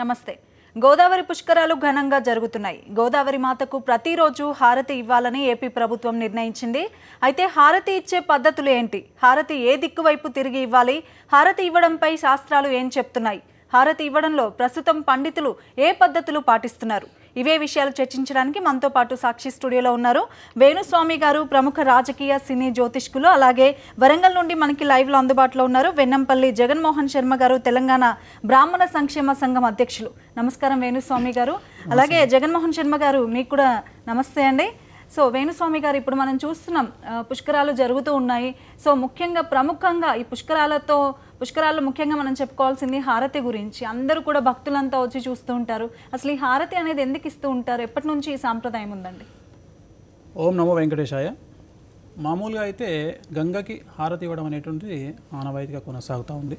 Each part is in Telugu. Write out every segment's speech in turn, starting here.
నమస్తే. గోదావరి పుష్కరాలు ఘనంగా జరుగుతున్నాయి. గోదావరి మాతకు ప్రతిరోజు హారతి ఇవ్వాలని ఏపీ ప్రభుత్వం నిర్ణయించింది. అయితే హారతి ఇచ్చే పద్ధతులు ఏంటి? హారతి ఏ దిక్కు వైపు తిరిగి ఇవ్వాలి? హారతి ఇవ్వడంపై శాస్త్రాలు ఏం చెప్తున్నాయి? హారతి ఇవ్వడంలో ప్రస్తుతం పండితులు ఏ పద్ధతులు పాటిస్తున్నారు? ఇవే విషయాలు చర్చించడానికి మనతో పాటు సాక్షి స్టూడియోలో ఉన్నారు వేణుస్వామి గారు, ప్రముఖ రాజకీయ సినీ జ్యోతిష్కులు. అలాగే వరంగల్ నుండి మనకి లైవ్ లో అందుబాటులో ఉన్నారు వెన్నంపల్లి జగన్మోహన్ శర్మ గారు, తెలంగాణ బ్రాహ్మణ సంక్షేమ సంఘం అధ్యక్షులు. నమస్కారం వేణుస్వామి గారు. అలాగే జగన్మోహన్ శర్మ గారు, మీకు కూడా నమస్తే అండి. సో వేణుస్వామి గారు, ఇప్పుడు మనం చూస్తున్నాం పుష్కరాలు జరుగుతూ ఉన్నాయి. సో ముఖ్యంగా ప్రముఖంగా ఈ పుష్కరాల్లో ముఖ్యంగా మనం చెప్పుకోవాల్సింది హారతి గురించి. అందరూ కూడా భక్తులంతా వచ్చి చూస్తూ ఉంటారు. అసలు ఈ హారతి అనేది ఎందుకు ఇస్తూ ఉంటారు? ఎప్పటి నుంచి ఈ సాంప్రదాయం ఉందండి? ఓం నమో వెంకటేశాయ. మామూలుగా అయితే గంగకి హారతి ఇవ్వడం అనేటువంటిది ఆనవాయితీగా కొనసాగుతూ ఉంది.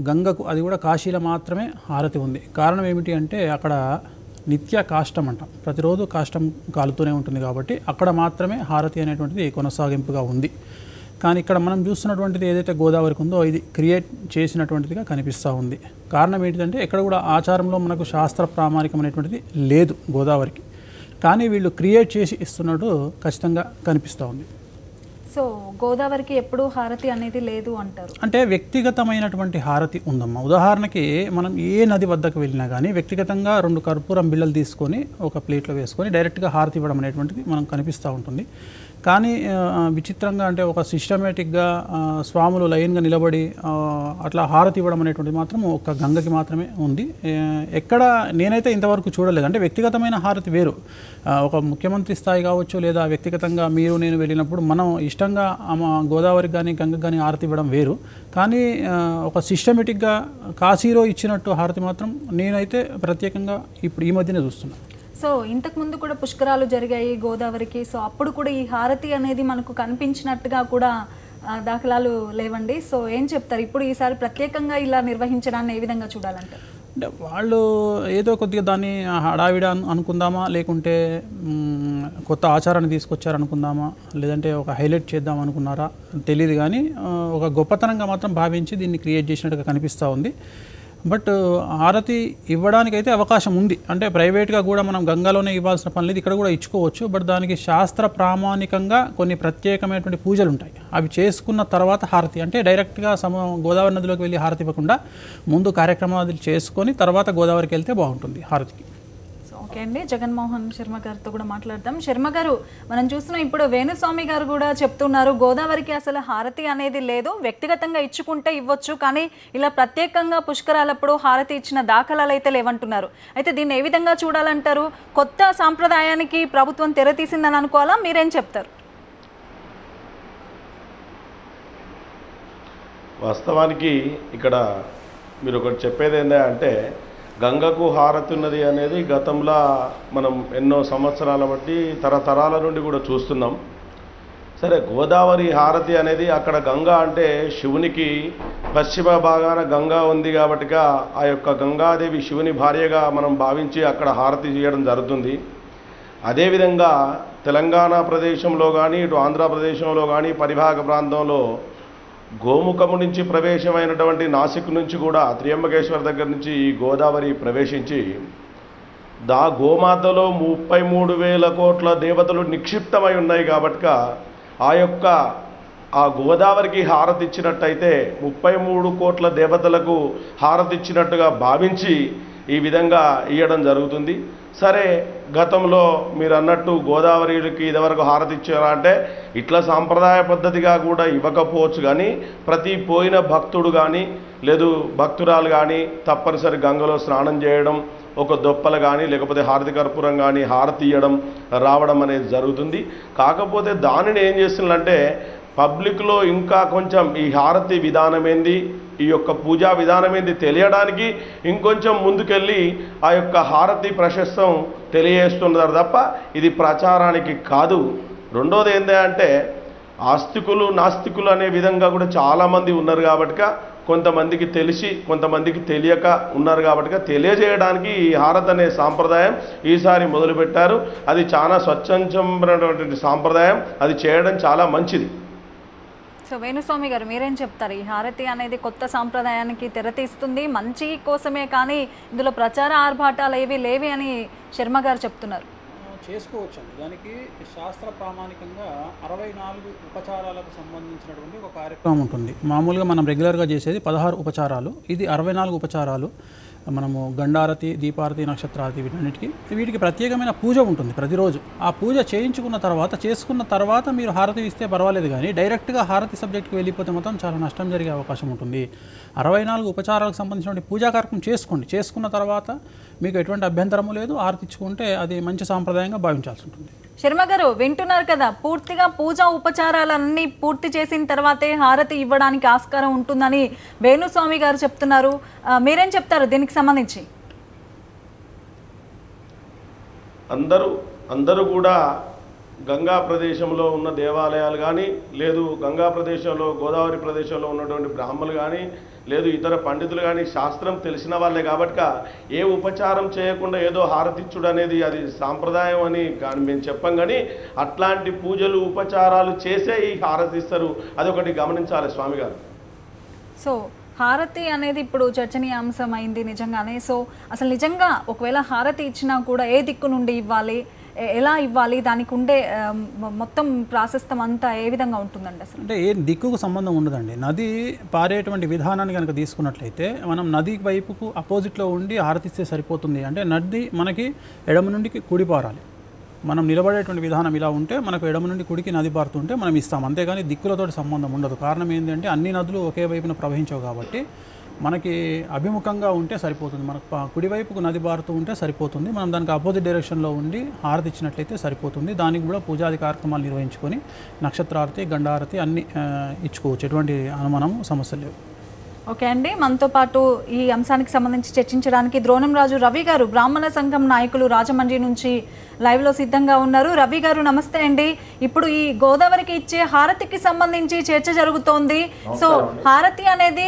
గంగకు అది కూడా కాశీలో మాత్రమే హారతి ఉంది. కారణం ఏమిటి అంటే అక్కడ నిత్య కాష్టం అంటాం, ప్రతిరోజు కాష్టం కాలుతూనే ఉంటుంది కాబట్టి అక్కడ మాత్రమే హారతి అనేటువంటిది కొనసాగింపుగా ఉంది. కానీ ఇక్కడ మనం చూస్తున్నటువంటిది ఏదైతే గోదావరికి ఉందో ఇది క్రియేట్ చేసినటువంటిదిగా కనిపిస్తూ ఉంది. కారణం ఏంటంటే ఎక్కడ కూడా ఆచారంలో మనకు శాస్త్ర ప్రామాణికం అనేటువంటిది లేదు గోదావరికి, కానీ వీళ్ళు క్రియేట్ చేసి ఇస్తున్నట్టు ఖచ్చితంగా కనిపిస్తూ ఉంది. సో గోదావరికి ఎప్పుడు హారతి అనేది లేదు అంటారు? అంటే వ్యక్తిగతమైనటువంటి హారతి ఉందమ్మా. ఉదాహరణకి మనం ఏ నది వద్దకు వెళ్ళినా కానీ వ్యక్తిగతంగా 2 కర్పూరం బిళ్ళలు తీసుకొని ఒక ప్లేట్లో వేసుకొని డైరెక్ట్గా హారతి ఇవ్వడం అనేటువంటిది మనం కనిపిస్తూ ఉంటుంది. కానీ విచిత్రంగా అంటే ఒక సిస్టమేటిక్గా స్వాములు లైన్గా నిలబడి అట్లా హారతి ఇవ్వడం అనేటువంటిది మాత్రం ఒక గంగకి మాత్రమే ఉంది. ఎక్కడ నేనైతే ఇంతవరకు చూడలేదు. అంటే వ్యక్తిగతమైన హారతి వేరు, ఒక ముఖ్యమంత్రి స్థాయి కావచ్చు, లేదా వ్యక్తిగతంగా మీరు నేను వెళ్ళినప్పుడు మనం ఇష్టంగా గోదావరికి కానీ గంగకి కానీ హారతి ఇవ్వడం వేరు. కానీ ఒక సిస్టమేటిక్గా కాశీలో ఇచ్చినట్టు హారతి మాత్రం నేనైతే ప్రత్యేకంగా ఇప్పుడు ఈ మధ్యనే చూస్తున్నాను. సో ఇంతకు ముందు కూడా పుష్కరాలు జరిగాయి గోదావరికి. సో అప్పుడు కూడా ఈ హారతి అనేది మనకు కనిపించినట్టుగా కూడా దాఖలాలు లేవండి. సో ఏం చెప్తారు? ఇప్పుడు ఈసారి ప్రత్యేకంగా ఇలా నిర్వహించడాన్ని ఏ విధంగా చూడాలంటారు? అంటే వాళ్ళు ఏదో కొద్దిగా దాన్ని హడావిడ అనుకుందామా, లేకుంటే కొత్త ఆచారాన్ని తీసుకొచ్చారనుకుందామా, లేదంటే ఒక హైలైట్ చేద్దాం అనుకున్నారా తెలియదు. కానీ ఒక గొప్పతనంగా మాత్రం భావించి దీన్ని క్రియేట్ చేసినట్టుగా కనిపిస్తూ ఉంది. బట్ హారతి ఇవ్వడానికైతే అవకాశం ఉంది. అంటే ప్రైవేట్గా కూడా మనం గంగాలోనే ఇవ్వాల్సిన పని లేదు, ఇక్కడ కూడా ఇచ్చుకోవచ్చు. బట్ దానికి శాస్త్ర ప్రామాణికంగా కొన్ని ప్రత్యేకమైనటువంటి పూజలు ఉంటాయి. అవి చేసుకున్న తర్వాత హారతి, అంటే డైరెక్ట్గా గోదావరి నదిలోకి వెళ్ళి హారతి ఇవ్వకుండా ముందు కార్యక్రమాలు చేసుకొని తర్వాత గోదావరికి వెళ్తే బాగుంటుంది హారతికి. ఓకే అండి, జగన్మోహన్ శర్మ గారితో కూడా మాట్లాడదాం. శర్మ గారు, మనం చూస్తున్నాం ఇప్పుడు వేణుస్వామి గారు కూడా చెప్తున్నారు గోదావరికి అసలు హారతి అనేది లేదు, వ్యక్తిగతంగా ఇచ్చుకుంటే ఇవ్వచ్చు, కానీ ఇలా ప్రత్యేకంగా పుష్కరాలప్పుడు హారతి ఇచ్చిన దాఖలాలు అయితే లేవంటున్నారు. అయితే దీన్ని ఏ విధంగా చూడాలంటారు? కొత్త సాంప్రదాయానికి ప్రభుత్వం తెరతీసిందని అనుకోవాలా? మీరేం చెప్తారు? వాస్తవానికి ఇక్కడ మీరు ఒకటి చెప్పేది ఏంటంటే గంగకు హారతి ఉన్నది అనేది గతంలో మనం ఎన్నో సంవత్సరాల బట్టి తరతరాల నుండి కూడా చూస్తున్నాం. సరే, గోదావరి హారతి అనేది అక్కడ గంగా అంటే శివునికి పశ్చిమ భాగాన గంగా ఉంది కాబట్టిగా ఆ యొక్క గంగాదేవి శివుని భార్యగా మనం భావించి అక్కడ హారతి చేయడం జరుగుతుంది. అదేవిధంగా తెలంగాణ ప్రదేశంలో కానీ ఇటు ఆంధ్రప్రదేశంలో కానీ పరిభాగ ప్రాంతంలో గోముఖము నుంచి ప్రవేశమైనటువంటి నాసిక్ నుంచి కూడా త్రియంబకేశ్వర్ దగ్గర నుంచి ఈ గోదావరి ప్రవేశించి గోమాతలో 33,000 కోట్ల దేవతలు నిక్షిప్తమై ఉన్నాయి కాబట్టి ఆ గోదావరికి హారతి ఇచ్చినట్టయితే 33 కోట్ల దేవతలకు హారతి ఇచ్చినట్టుగా భావించి ఈ విధంగా ఇవ్వడం జరుగుతుంది. సరే, గతంలో మీరు అన్నట్టు గోదావరికి ఇదివరకు హారతి ఇచ్చారా అంటే ఇట్లా సాంప్రదాయ పద్ధతిగా కూడా ఇవ్వకపోవచ్చు. కానీ ప్రతి పోయిన భక్తుడు కానీ లేదు భక్తురాలు కానీ తప్పనిసరి గంగలో స్నానం చేయడం, ఒక దొప్పలు కానీ లేకపోతే హారతి కర్పూరం కానీ హారతి ఇవ్వడం రావడం అనేది జరుగుతుంది. కాకపోతే దానిని ఏం చేస్తున్నారంటే పబ్లిక్లో ఇంకా కొంచెం ఈ హారతి విధానం ఏంది, ఈ యొక్క పూజా విధానం ఏంది తెలియడానికి ఇంకొంచెం ముందుకెళ్ళి ఆ యొక్క హారతి ప్రశస్తం తెలియజేస్తున్నారు తప్ప ఇది ప్రచారానికి కాదు. రెండోది ఏంటంటే ఆస్తికులు నాస్తికులు అనే విధంగా కూడా చాలామంది ఉన్నారు కాబట్టి కొంతమందికి తెలిసి కొంతమందికి తెలియక ఉన్నారు కాబట్టి తెలియజేయడానికి ఈ హారతి అనే సాంప్రదాయం ఈసారి మొదలుపెట్టారు. అది చాలా స్వచ్ఛందమైనటువంటి సాంప్రదాయం, అది చేయడం చాలా మంచిది. సో వేణుస్వామి గారు మీరేం చెప్తారు? ఈ హారతి అనేది కొత్త సాంప్రదాయానికి తెరతీస్తుంది, మంచి కోసమే, కానీ ఇందులో ప్రచార ఆర్భాటాలు ఏవి లేవి అని శర్మ గారు చెప్తున్నారు. చేసుకోవచ్చండి. దానికి శాస్త్ర ప్రామాణికంగా 64 ఉపచారాలకు సంబంధించినటువంటి ఒక కార్యక్రమం ఉంటుంది. మామూలుగా మనం రెగ్యులర్గా చేసేది 16 ఉపచారాలు, ఇది 64 ఉపచారాలు. మనము గండారతి, దీపారతి, నక్షత్రారతి వీటికి ప్రత్యేకమైన పూజ ఉంటుంది ప్రతిరోజు. ఆ పూజ చేసుకున్న తర్వాత మీరు హారతి ఇస్తే పర్వాలేదు, కానీ డైరెక్ట్గా హారతి సబ్జెక్ట్కి వెళ్ళిపోతే మొత్తం చాలా నష్టం జరిగే అవకాశం ఉంటుంది. 64 ఉపచారాలకు సంబంధించినటువంటి పూజా కార్యక్రమం చేసుకున్న తర్వాత మీకు ఎటువంటి అభ్యంతరము లేదు, హారతి ఇచ్చుకుంటే అది మంచి సాంప్రదాయంగా భావించాల్సి ఉంటుంది. శర్మ గారు వింటున్నారు కదా, పూర్తిగా పూజా ఉపచారాలన్నీ పూర్తి చేసిన తర్వాతే హారతి ఇవ్వడానికి ఆస్కారం ఉంటుందని వేణుస్వామి గారు చెప్తున్నారు. మీరేం చెప్తారు దీనికి సంబంధించి? అందరూ కూడా గంగా ప్రదేశంలో ఉన్న దేవాలయాలు కానీ, లేదు గంగా ప్రదేశంలో గోదావరి ప్రదేశంలో ఉన్నటువంటి బ్రాహ్మణులు కానీ, లేదు ఇతర పండితులు కానీ శాస్త్రం తెలిసిన వాళ్ళే కాబట్టి ఏ ఉపచారం చేయకుండా ఏదో హారతిచ్చుడు అనేది అది సాంప్రదాయం అని కానీ మేము చెప్పం, కానీ అట్లాంటి పూజలు ఉపచారాలు చేసే ఈ హారతిస్తారు, అదొకటి గమనించాలి స్వామి గారు. సో హారతి అనేది ఇప్పుడు చర్చనీయాంశం అయింది నిజంగానే. సో అసలు నిజంగా ఒకవేళ హారతి ఇచ్చినా కూడా ఏ దిక్కు నుండి ఇవ్వాలి, ఎలా ఇవ్వాలి, దానికి ఉండే మొత్తం ప్రాశస్తం అంతా ఏ విధంగా ఉంటుందండి? అసలు అంటే ఏ దిక్కుకు సంబంధం ఉండదండి. నది పారేటువంటి విధానాన్ని కనుక తీసుకున్నట్లయితే మనం నది వైపుకు అపోజిట్లో ఉండి హారతిస్తే సరిపోతుంది. అంటే నది మనకి ఎడమ నుండి కుడి పారాలి. మనం నిలబడేటువంటి విధానం ఇలా ఉంటే మనకు ఎడమ నుండి కుడికి నది పారుతుంటే మనం ఇస్తాం, అంతేగాని దిక్కులతో సంబంధం ఉండదు. కారణం ఏంటంటే అన్ని నదులు ఒకే వైపున ప్రవహించవు కాబట్టి మనకి అభిముఖంగా ఉంటే సరిపోతుంది. మనకు కుడివైపుకు నది పారుతూ ఉంటే సరిపోతుంది. మనం దానికి ఆపోజిట్ డైరెక్షన్లో ఉండి హారతి ఇచ్చినట్లయితే సరిపోతుంది. దానికి కూడా పూజాది కార్యక్రమాలు నిర్వహించుకొని నక్షత్రారతి, గండారతి అన్నీ ఇచ్చుకోవచ్చు. ఎటువంటి అనుమానం సమస్య లేవు. ఓకే అండి, మనతో పాటు ఈ అంశానికి సంబంధించి చర్చించడానికి ద్రోణంరాజు రవి గారు, బ్రాహ్మణ సంఘం నాయకులు, రాజమండ్రి నుంచి లైవ్లో సిద్ధంగా ఉన్నారు. రవి గారు నమస్తే అండి. ఇప్పుడు ఈ గోదావరికి ఇచ్చే హారతికి సంబంధించి చర్చ జరుగుతోంది. సో హారతి అనేది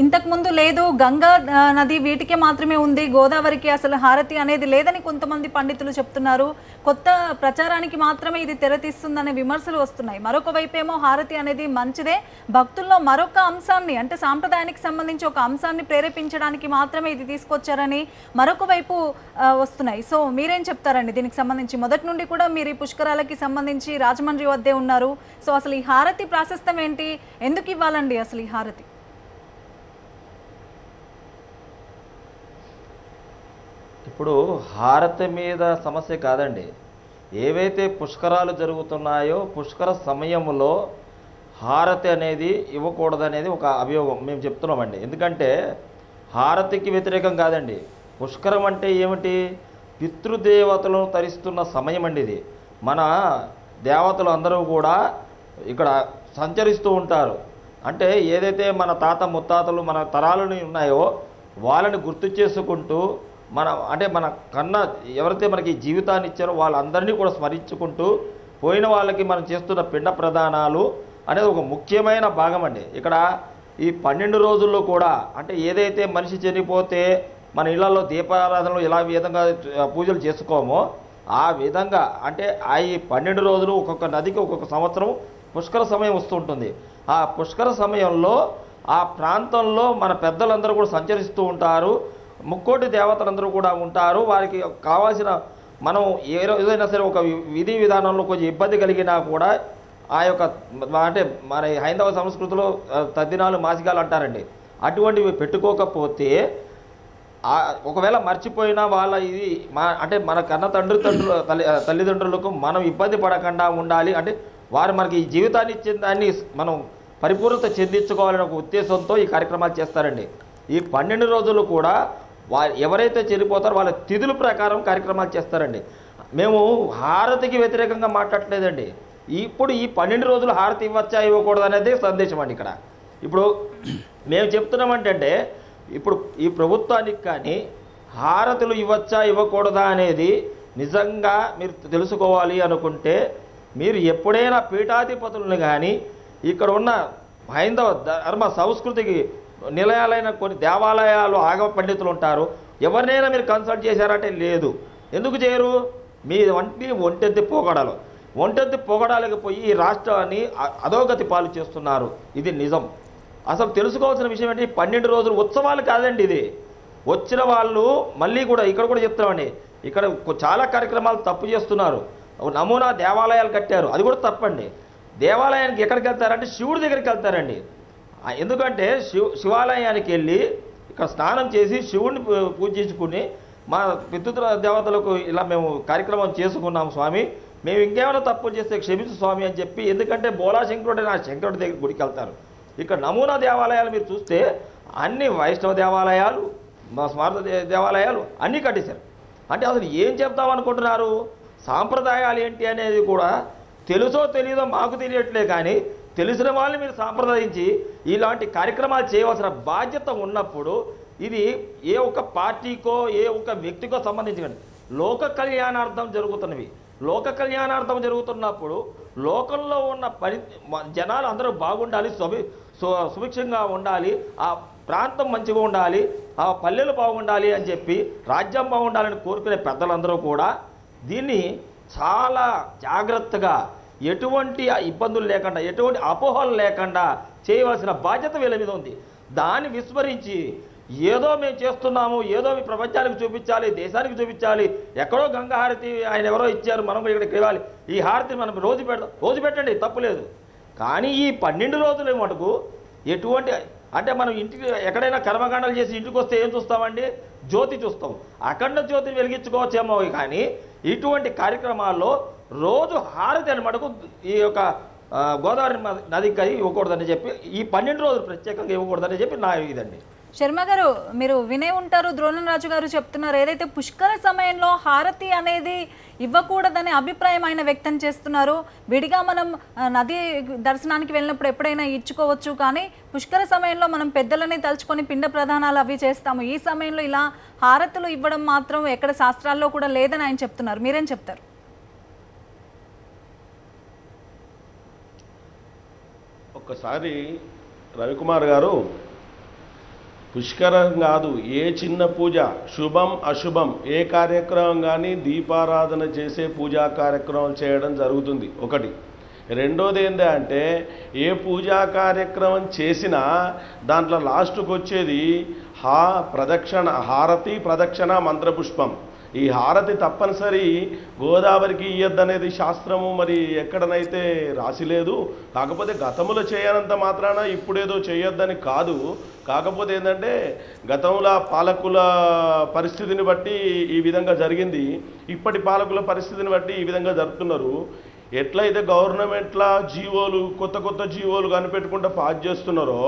ఇంతకు ముందు లేదు, గంగా నది వీటికే మాత్రమే ఉంది, గోదావరికి అసలు హారతి అనేది లేదని కొంతమంది పండితులు చెప్తున్నారు. కొత్త ప్రచారానికి మాత్రమే ఇది తెరతీస్తుందనే విమర్శలు వస్తున్నాయి. మరొక వైపేమో హారతి అనేది మంచిదే, భక్తుల్లో మరొక అంశాన్ని అంటే సాంప్రదాయానికి సంబంధించి ఒక అంశాన్ని ప్రేరేపించడానికి మాత్రమే ఇది తీసుకొచ్చారని మరొక వైపు వస్తున్నాయి. సో మీరేం చెప్తారండి దీనికి సంబంధించి? మొదటి నుండి కూడా మీరు ఈ పుష్కరాలకి సంబంధించి రాజమండ్రి వద్దే ఉన్నారు. సో అసలు ఈ హారతి ప్రాశస్తం ఏంటి, ఎందుకు ఇవ్వాలండి అసలు ఈ హారతి? ఇప్పుడు హారతి మీద సమస్య కాదండి. ఏవైతే పుష్కరాలు జరుగుతున్నాయో పుష్కర సమయంలో హారతి అనేది ఇవ్వకూడదనేది ఒక అభియోగం మేము చెప్తున్నామండి. ఎందుకంటే హారతికి వ్యతిరేకం కాదండి. పుష్కరం అంటే ఏమిటి? పితృదేవతలను తరిస్తున్న సమయం అండి ఇది. మన దేవతలు అందరూ కూడా ఇక్కడ సంచరిస్తూ ఉంటారు. అంటే ఏదైతే మన తాత ముత్తాతలు మన తరాలని ఉన్నాయో వాళ్ళని గుర్తు చేసుకుంటూ మన కన్నా ఎవరైతే మనకి జీవితాన్ని ఇచ్చారో వాళ్ళందరినీ కూడా స్మరించుకుంటూ పోయిన వాళ్ళకి మనం చేస్తున్న పిండ ప్రదానాలు అనేది ఒక ముఖ్యమైన భాగం అండి. ఇక్కడ ఈ 12 రోజుల్లో కూడా అంటే ఏదైతే మనిషి చనిపోతే మన ఇళ్లలో దీపారాధనలు ఎలా విధంగా పూజలు చేసుకోమో ఆ విధంగా అంటే ఈ 12 రోజులు ఒక్కొక్క నదికి ఒక్కొక్క సంవత్సరం పుష్కర సమయం వస్తుంటుంది. ఆ పుష్కర సమయంలో ఆ ప్రాంతంలో మన పెద్దలందరూ కూడా సంచరిస్తూ ఉంటారు. ముక్కోటి దేవతలందరూ కూడా ఉంటారు. వారికి కావాల్సిన మనం ఏదైనా సరే ఒక విధి విధానంలో కొంచెం ఇబ్బంది కలిగినా కూడా ఆ యొక్క అంటే మన హైందవ సంస్కృతిలో తద్దినాలు మాసికాలు అంటారండి. అటువంటివి పెట్టుకోకపోతే ఒకవేళ మర్చిపోయినా వాళ్ళ ఇది అంటే మన కన్న తల్లిదండ్రులకు మనం ఇబ్బంది పడకుండా ఉండాలి. అంటే వారు మనకి ఈ జీవితాన్ని ఇచ్చిన దాన్ని మనం పరిపూర్ణత చెందించుకోవాలనే ఒక ఉద్దేశంతో ఈ కార్యక్రమాలు చేస్తారండి. ఈ 12 రోజులు కూడా ఎవరైతే చనిపోతారో వాళ్ళ తిథుల ప్రకారం కార్యక్రమాలు చేస్తారండి. మేము హారతికి వ్యతిరేకంగా మాట్లాడలేదండి. ఇప్పుడు ఈ 12 రోజులు హారతి ఇవ్వచ్చా ఇవ్వకూడదు అనేది సందేశం అండి. ఇక్కడ ఇప్పుడు మేము చెప్తున్నామంటే ఇప్పుడు ఈ ప్రభుత్వానికి కానీ హారతులు ఇవ్వచ్చా ఇవ్వకూడదా అనేది నిజంగా మీరు తెలుసుకోవాలి అనుకుంటే మీరు ఎప్పుడైనా పీఠాధిపతులను కానీ ఇక్కడ ఉన్న హైందవ ధర్మ సంస్కృతికి నిలయాలైన కొన్ని దేవాలయాలు ఆగమ పండితులు ఉంటారు, ఎవరినైనా మీరు కన్సల్ట్ చేశారంటే లేదు. ఎందుకు చేయరు? మీ ఒంటెత్తి పోగడలు ఒంటెత్తి పొగడాలకు పోయి ఈ రాష్ట్రాన్ని అధోగతి పాలు చేస్తున్నారు. ఇది నిజం. అసలు తెలుసుకోవాల్సిన విషయం ఏంటి, 12 రోజులు ఉత్సవాలు కాదండి ఇది. వచ్చిన వాళ్ళు మళ్ళీ కూడా ఇక్కడ కూడా చెప్తామండి, ఇక్కడ చాలా కార్యక్రమాలు తప్పు చేస్తున్నారు. నమూనా దేవాలయాలు కట్టారు, అది కూడా తప్పండి. దేవాలయానికి ఎక్కడికి వెళ్తారంటే శివుడి దగ్గరికి వెళ్తారండి. ఎందుకంటే శివాలయానికి వెళ్ళి ఇక్కడ స్నానం చేసి శివుడిని పూజించుకుని మా పితృ దేవతలకు ఇలా మేము కార్యక్రమం చేసుకున్నాం స్వామి, మేము ఇంకేమైనా తప్పులు చేస్తే క్షమించు స్వామి అని చెప్పి, ఎందుకంటే బోలా శంకరుడు నా శంకరుడి దగ్గర గుడికి వెళ్తారు. ఇక్కడ నమూనా దేవాలయాలు మీరు చూస్తే అన్ని వైష్ణవ దేవాలయాలు, స్మారక దేవాలయాలు అన్నీ కట్టేశారు. అంటే అసలు ఏం చెప్తామనుకుంటున్నారు, సాంప్రదాయాలు ఏంటి అనేది కూడా తెలుసో తెలియదో మాకు తెలియట్లే, కానీ తెలిసిన వాళ్ళని మీరు సాంప్రదాయించి ఇలాంటి కార్యక్రమాలు చేయవలసిన బాధ్యత ఉన్నప్పుడు ఇది ఏ ఒక్క పార్టీకో ఏ ఒక్క వ్యక్తికో సంబంధించి లోక కళ్యాణార్థం జరుగుతున్నవి. లోక కళ్యాణార్థం జరుగుతున్నప్పుడు లోకంలో ఉన్న జనాలు అందరూ బాగుండాలి, సుభిక్షంగా ఉండాలి, ఆ ప్రాంతం మంచిగా ఉండాలి, ఆ పల్లెలు బాగుండాలి అని చెప్పి రాజ్యం బాగుండాలని కోరుకునే పెద్దలందరూ కూడా దీన్ని చాలా జాగ్రత్తగా ఎటువంటి ఇబ్బందులు లేకుండా ఎటువంటి అపోహలు లేకుండా చేయవలసిన బాధ్యత వీళ్ళ మీద ఉంది. దాన్ని విస్మరించి ఏదో మేము చేస్తున్నాము, ఏదో మీ ప్రపంచానికి చూపించాలి, దేశానికి చూపించాలి, ఎక్కడో గంగా హారతి ఆయన ఎవరో ఇచ్చారు మనం కూడా ఇక్కడికి ఇవ్వాలి, ఈ హారతి మనం రోజు పెడతాం, రోజు పెట్టండి తప్పులేదు. కానీ ఈ 12 రోజుల మటుకు ఎటువంటి అంటే మనం ఇంటికి ఎక్కడైనా కర్మకాండాలు చేసి ఇంటికి వస్తే ఏం చూస్తామండి, జ్యోతి చూస్తాం, అఖండ జ్యోతిని వెలిగించుకోవచ్చేమో, కానీ ఇటువంటి కార్యక్రమాల్లో రోజు హారతి అని మటుకు ఈ యొక్క గోదావరి నదికి ఇవ్వకూడదని చెప్పి, ఈ 12 రోజులు ప్రత్యేకంగా ఇవ్వకూడదని చెప్పి నా ఇదండి. శర్మ గారు, మీరు వినే ఉంటారు, ద్రోణరాజు గారు చెప్తున్నారు, ఏదైతే పుష్కర సమయంలో హారతి అనేది ఇవ్వకూడదనే అభిప్రాయం ఆయన వ్యక్తం చేస్తున్నారు. విడిగా మనం నది దర్శనానికి వెళ్ళినప్పుడు ఎప్పుడైనా ఇచ్చుకోవచ్చు, కానీ పుష్కర సమయంలో మనం పెద్దలని తలుచుకొని పిండ ప్రదానాలు అవి చేస్తాము. ఈ సమయంలో ఇలా హారతులు ఇవ్వడం మాత్రం ఎక్కడ శాస్త్రాల్లో కూడా లేదని ఆయన చెప్తున్నారు. మీరేం చెప్తారు? ఒక్కసారి రవికుమార్ గారు, పుష్కరం కాదు, ఏ చిన్న పూజ, శుభం అశుభం, ఏ కార్యక్రమం కానీ దీపారాధన చేసే పూజా కార్యక్రమం చేయడం జరుగుతుంది. ఒకటి. రెండోది ఏంటంటే ఏ పూజా కార్యక్రమం చేసినా దాంట్లో లాస్ట్కి వచ్చేది ప్రదక్షిణ, హారతి ప్రదక్షిణ మంత్రపుష్పం. ఈ హారతి తప్పనిసరి గోదావరికి ఇయ్యద్దనేది శాస్త్రము మరి ఎక్కడనైతే రాసిలేదు. కాకపోతే గతంలో చేయనంత మాత్రాన ఇప్పుడేదో చేయొద్దని కాదు. కాకపోతే ఏంటంటే గతంలో పాలకుల పరిస్థితిని బట్టి ఈ విధంగా జరిగింది, ఇప్పటి పాలకుల పరిస్థితిని బట్టి ఈ విధంగా జరుపుతున్నారు. ఎట్లయితే గవర్నమెంట్ల జీవోలు కొత్త కొత్త జీవోలు కనిపెట్టుకుంటూ పాస్ చేస్తున్నారో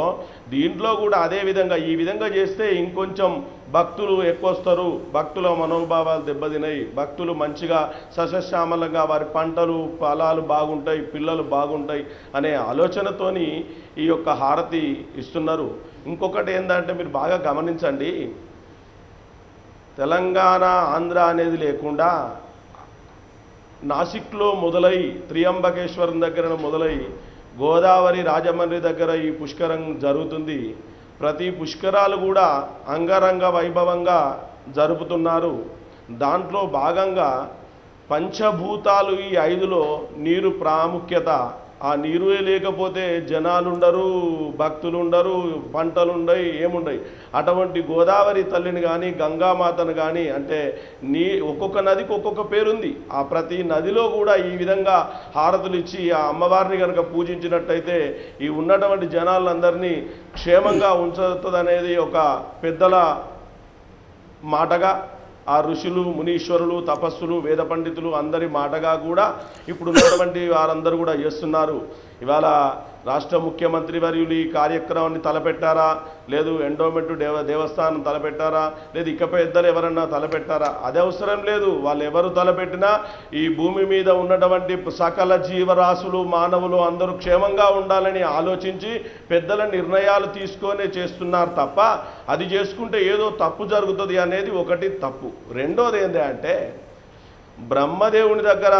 దీంట్లో కూడా అదే విధంగా ఈ విధంగా చేస్తే ఇంకొంచెం భక్తులు ఎక్కువ వస్తారు, భక్తుల మనోభావాలు దెబ్బతినాయి, భక్తులు మంచిగా సస్యశ్యామలంగా వారి పంటలు ఫలాలు బాగుంటాయి, పిల్లలు బాగుంటాయి అనే ఆలోచనతోని ఈ యొక్క హారతి ఇస్తున్నారు. ఇంకొకటి ఏంటంటే మీరు బాగా గమనించండి, తెలంగాణ ఆంధ్ర అనేది లేకుండా నాసిక్లో మొదలై త్రియంబకేశ్వరం దగ్గర మొదలై గోదావరి రాజమండ్రి దగ్గర ఈ పుష్కరం జరుగుతుంది. ప్రతి పుష్కరాలు కూడా అంగరంగ వైభవంగా జరుపుతున్నారు. దాంట్లో భాగంగా పంచభూతాలు ఈ 5లో నీరు ప్రాముఖ్యత. ఆ నీరు లేకపోతే జనాలు ఉండరు, భక్తులు ఉండరు, పంటలు ఉండయి, ఏముండయి. అటువంటి గోదావరి తల్లిని కానీ గంగామాతను కానీ అంటే ఒక్కొక్క నదికి ఒక్కొక్క పేరుంది. ఆ ప్రతి నదిలో కూడా ఈ విధంగా హారతులు ఇచ్చి ఆ అమ్మవారిని కనుక పూజించినట్టయితే ఈ ఉన్నటువంటి జనాలందరినీ క్షేమంగా ఉంచుతుందనేది ఒక పెద్దల మాటగా, ఆ ఋషులు మునీశ్వరులు తపస్సులు వేద పండితులు అందరి మాటగా కూడా ఇప్పుడు ఉన్నటువంటి వారందరూ కూడా చేస్తున్నారు. ఇవాళ రాష్ట్ర ముఖ్యమంత్రి వర్యులు ఈ కార్యక్రమాన్ని తలపెట్టారా, లేదు ఎండోమెంట్ దేవస్థానం తలపెట్టారా, లేదు ఇక పెద్దలు ఎవరన్నా తలపెట్టారా? అది అవసరం లేదు. వాళ్ళు ఎవరు తలపెట్టినా ఈ భూమి మీద ఉన్నటువంటి సకల జీవరాశులు మానవులు అందరూ క్షేమంగా ఉండాలని ఆలోచించి పెద్దల నిర్ణయాలు తీసుకొని చేస్తున్నారు తప్ప అది చేసుకుంటే ఏదో తప్పు జరుగుతుంది అనేది ఒకటి తప్పు. రెండోది ఏంటంటే బ్రహ్మదేవుని దగ్గర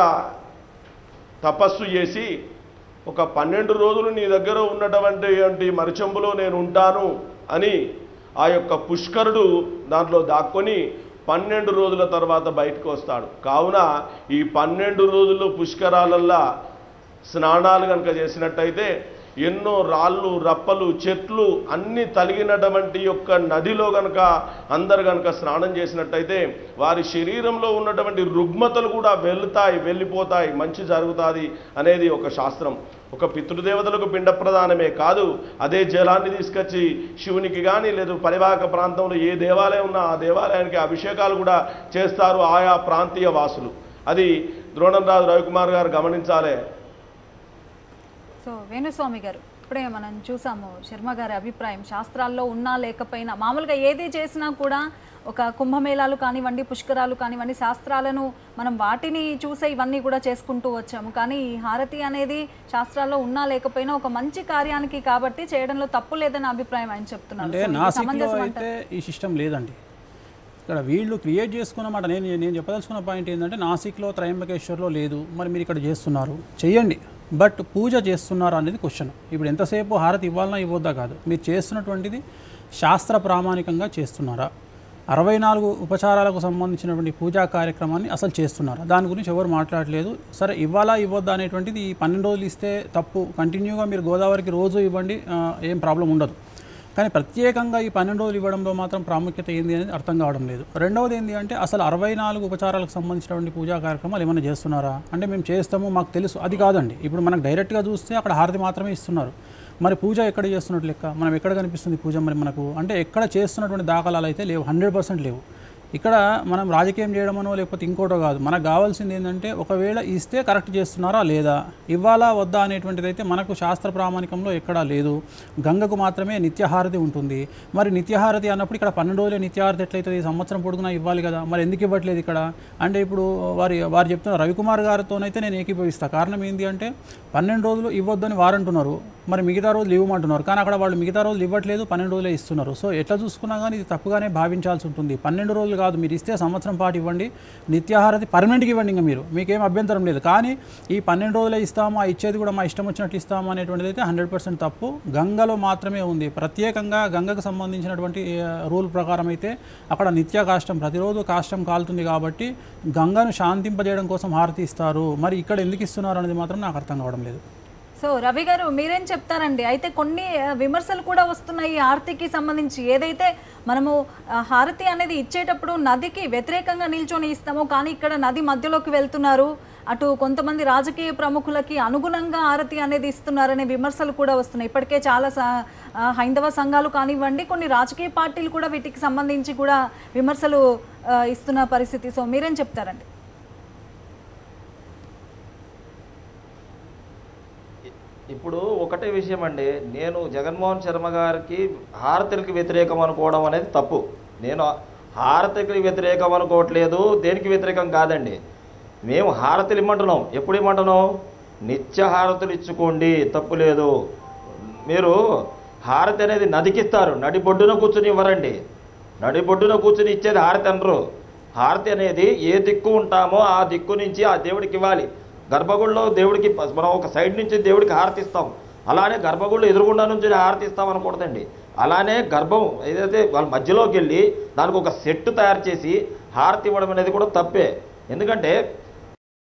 తపస్సు చేసి ఒక 12 రోజులు నీ దగ్గర ఉన్నటువంటి మరిచెంబులో నేను ఉంటాను అని ఆ యొక్క పుష్కరుడు దాంట్లో దాక్కొని 12 రోజుల తర్వాత బయటకు వస్తాడు. కావున ఈ 12 రోజులు పుష్కరాలల్లా స్నానాలు కనుక చేసినట్టయితే ఎన్నో రాళ్ళు రప్పలు చెట్లు అన్నీ తలిగినటువంటి యొక్క నదిలో కనుక అందరు కనుక స్నానం చేసినట్టయితే వారి శరీరంలో ఉన్నటువంటి రుగ్మతలు కూడా వెళ్ళిపోతాయి, మంచి జరుగుతుంది అనేది ఒక శాస్త్రం. ఒక పితృదేవతలకు పిండ ప్రదానమే కాదు, అదే జలాన్ని తీసుకొచ్చి శివునికి కానీ లేదా పరివాహక ప్రాంతంలో ఏ దేవాలయం ఉన్నా ఆ దేవాలయానికి అభిషేకాలు కూడా చేస్తారు ఆయా ప్రాంతీయ వాసులు. అది ద్రోణంరాజు రవికుమార్ గారు గమనించాలి. సో వేణుస్వామి గారు, ఇప్పుడే మనం చూసాము శర్మ గారి అభిప్రాయం, శాస్త్రాల్లో ఉన్నా లేకపోయినా మామూలుగా ఏది చేసినా కూడా ఒక కుంభమేళాలు కానివ్వండి, పుష్కరాలు కానివ్వండి, శాస్త్రాలను మనం వాటిని చూసే ఇవన్నీ కూడా చేసుకుంటూ వచ్చాము. కానీ ఈ హారతి అనేది శాస్త్రాల్లో ఉన్నా లేకపోయినా ఒక మంచి కార్యానికి కాబట్టి చేయడంలో తప్పు లేదని అభిప్రాయం ఆయన చెప్తున్నారు. అంటే నాసిక్లో అయితే ఈ సిస్టమ్ లేదండి. ఇక్కడ వీళ్ళు క్రియేట్ చేసుకున్నమాట. నేను చెప్పదలుచుకున్న పాయింట్ ఏంటంటే నాసిక్లో త్రయంబకేశ్వర్లో లేదు, మరి మీరు ఇక్కడ చేస్తున్నారు, చెయ్యండి, బట్ పూజ చేస్తున్నారా అనేది క్వశ్చన్. ఇప్పుడు ఎంతసేపు హారతి ఇవ్వాలన్నా ఇవ్వద్దా కాదు, మీరు చేస్తున్నటువంటిది శాస్త్ర ప్రామాణికంగా చేస్తున్నారా, 64 ఉపచారాలకు సంబంధించినటువంటి పూజా కార్యక్రమాన్ని అసలు చేస్తున్నారా, దాని గురించి ఎవరు మాట్లాడలేదు. సరే ఇవ్వాలా ఇవ్వద్దా అనేటువంటిది ఈ 12 రోజులు ఇస్తే తప్పు, కంటిన్యూగా మీరు గోదావరికి రోజు ఇవ్వండి, ఏం ప్రాబ్లం ఉండదు. కానీ ప్రత్యేకంగా ఈ 12 రోజులు ఇవ్వడంలో మాత్రం ప్రాముఖ్యత ఏంది అనేది అర్థం కావడం లేదు. రెండవది ఏంటి అంటే అసలు 64 ఉపచారాలకు సంబంధించినటువంటి పూజా కార్యక్రమాలు ఏమైనా చేస్తున్నారా అంటే మేము చేస్తాము మాకు తెలుసు, అది కాదండి. ఇప్పుడు మనకు డైరెక్ట్గా చూస్తే అక్కడ హారతి మాత్రమే ఇస్తున్నారు, మరి పూజ ఎక్కడ చేస్తున్నట్టు లెక్క, మనం ఎక్కడ కనిపిస్తుంది పూజ మరి మనకు అంటే ఎక్కడ చేస్తున్నటువంటి దాఖలాలు అయితే లేవు, 100% లేవు. ఇక్కడ మనం రాజకీయం చేయడమనో లేకపోతే ఇంకోటో కాదు, మనకు కావాల్సింది ఏంటంటే ఒకవేళ ఇస్తే కరెక్ట్ చేస్తున్నారా లేదా, ఇవ్వాలా వద్దా అనేటువంటిది అయితే మనకు శాస్త్ర ప్రామాణికంలో ఎక్కడా లేదు. గంగకు మాత్రమే నిత్యహారతి ఉంటుంది. మరి నిత్యహారతి అన్నప్పుడు ఇక్కడ 12 రోజులే నిత్యహారతి ఎట్లయితుంది, సంవత్సరం పొడుగునా ఇవ్వాలి కదా, మరి ఎందుకు ఇవ్వట్లేదు ఇక్కడ అంటే ఇప్పుడు వారు చెప్తున్నారు. రవికుమార్ గారితోనైతే నేను ఏకీభవిస్తాను. కారణం ఏంటి అంటే 12 రోజులు ఇవ్వద్దని వారు అంటున్నారు, మరి మిగతా రోజులు ఇవ్వమంటున్నారు, కానీ అక్కడ వాళ్ళు మిగతా రోజులు ఇవ్వట్లేదు, 12 రోజులే ఇస్తున్నారు. సో ఎట్లా చూసుకున్నా కానీ ఇది తప్పుగానే భావించాల్సి ఉంటుంది. 12 రోజులు కాదు, మీరు ఇస్తే సంవత్సరం పాటు ఇవ్వండి, నిత్యాహారతి పర్మనెంట్గా ఇవ్వండి, ఇంకా మీకేం అభ్యంతరం లేదు. కానీ ఈ 12 రోజులే ఇస్తాము, ఆ ఇచ్చేది కూడా మా ఇష్టం వచ్చినట్లు ఇస్తాము అనేటువంటిది అయితే 100% తప్పు. గంగలో మాత్రమే ఉంది. ప్రత్యేకంగా గంగకు సంబంధించినటువంటి రూల్ ప్రకారం అయితే అక్కడ నిత్య కాష్టం, ప్రతిరోజు కాష్టం కాలుతుంది కాబట్టి గంగను శాంతింపజేయడం కోసం హారతి ఇస్తారు. మరి ఇక్కడ ఎందుకు ఇస్తున్నారు అనేది మాత్రం నాకు అర్థం కావడం లేదు. సో రవి గారు మీరేం చెప్తారండి? అయితే కొన్ని విమర్శలు కూడా వస్తున్నాయి హారతికి సంబంధించి. ఏదైతే మనము హారతి అనేది ఇచ్చేటప్పుడు నదికి వ్యతిరేకంగా నిల్చొని ఇస్తామో, కానీ ఇక్కడ నది మధ్యలోకి వెళ్తున్నారు, అటు కొంతమంది రాజకీయ ప్రముఖులకి అనుగుణంగా హారతి అనేది ఇస్తున్నారనే విమర్శలు కూడా వస్తున్నాయి. ఇప్పటికే చాలా హైందవ సంఘాలు కానివ్వండి, కొన్ని రాజకీయ పార్టీలు కూడా వీటికి సంబంధించి కూడా విమర్శలు ఇస్తున్న పరిస్థితి. సో మీరేం చెప్తారండి? ఇప్పుడు ఒకటే విషయం అండి, నేను జగన్మోహన్ శర్మ గారికి హారతికి వ్యతిరేకం అనుకోవడం అనేది తప్పు. నేను హారతికి వ్యతిరేకం అనుకోవట్లేదు, దేనికి వ్యతిరేకం కాదండి. మేము హారతులు ఇమ్మంటున్నాం. ఎప్పుడు ఇమ్మంటున్నాం? నిత్య హారతులు ఇచ్చుకోండి, తప్పు లేదు. మీరు హారతి అనేది నదికిస్తారు, నడిబొడ్డున కూర్చుని ఇవ్వరండి. నడిబొడ్డున కూర్చుని ఇచ్చేది హారతి అనరు. హారతి అనేది ఏ దిక్కు ఉంటామో ఆ దిక్కు నుంచి ఆ దేవుడికి ఇవ్వాలి. గర్భగుడిలో దేవుడికి మనం ఒక సైడ్ నుంచి దేవుడికి హారతిస్తాం, అలానే గర్భగుడిలో ఎదురుగుండా నుంచి హారతిస్తాం అనకూడదండి. అలానే గర్భం ఏదైతే వాళ్ళ మధ్యలోకి వెళ్ళి దానికి ఒక సెట్ తయారు చేసి హారతి ఇవ్వడం అనేది కూడా తప్పే. ఎందుకంటే